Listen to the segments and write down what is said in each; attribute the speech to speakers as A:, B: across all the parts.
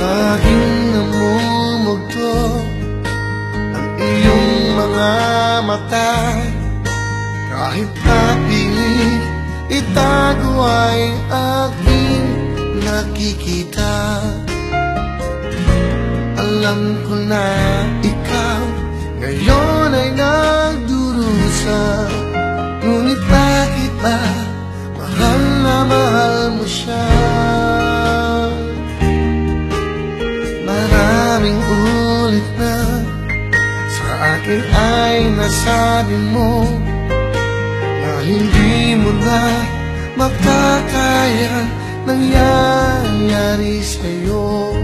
A: Laging namumugto ang iyong mga mata. Kahit napilit itago ay aking nakikita. Alam ko na ikaw ngayon ay nagdurusa. Ngunit bakit ba mahal na mahal mo siya? Maraming ulit na sa akin ay nasabi mo na hindi mo na makakaya nangyayari sa'yo.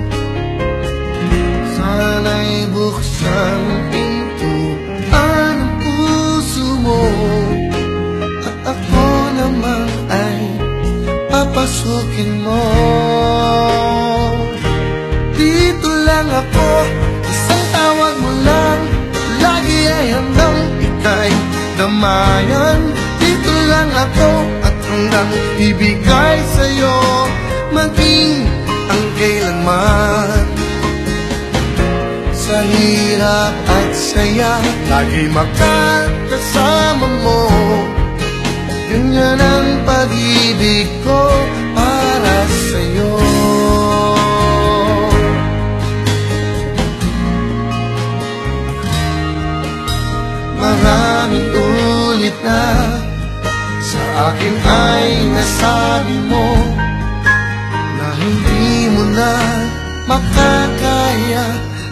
A: Sana'y buksan ang pintuan ng puso mo, at ako naman ay papasukin mo. Dito lang ako, isang tawag mo lang, lagi ay handang ika'y damayan. Dito lang ako at hanggang ibigay sa'yo, maging ang kailanman. Sa hirap at saya, lagi makakasama mo. Ganyan ang pag-ibig ko para sa'yo. Maraming ulit na sa akin ay nasabi mo na hindi mo na makakaya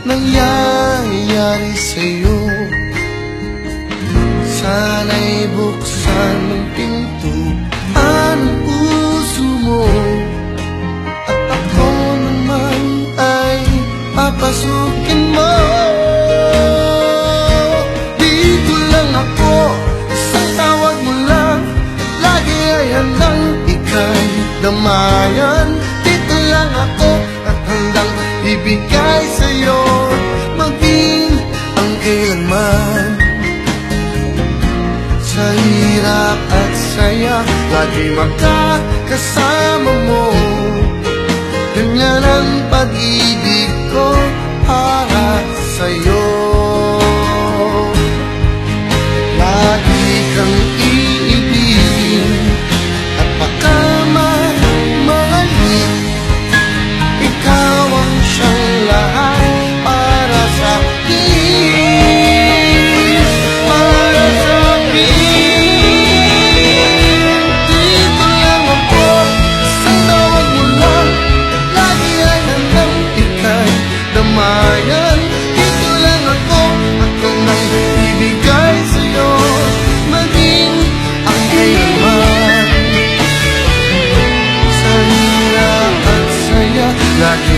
A: nangyayari sa'yo. Sana'y buksan ng pintuan ng puso mo, at ako naman ay papasukin mo. Dito lang ako, isang tawag mo lang, lagi ay handang ika'y damayan. Dito lang ako at handang ibigay sa'yo, maging ang kailanman. Sa hirap at saya, lagi makakasama mo. Ganyan ang pag-ibig ko para sa'yo. Lagi kang iibigin at pagmamahalin. Ikaw ang siyang lahat para sa akin, para sa akin. Dito lang ako, isang tawag mo lang, lagi ay handang ika'y damayan. Dito lang ako at hanggang ibigay sa'yo, maging ang kailanman. Sa hirap at saya, lagi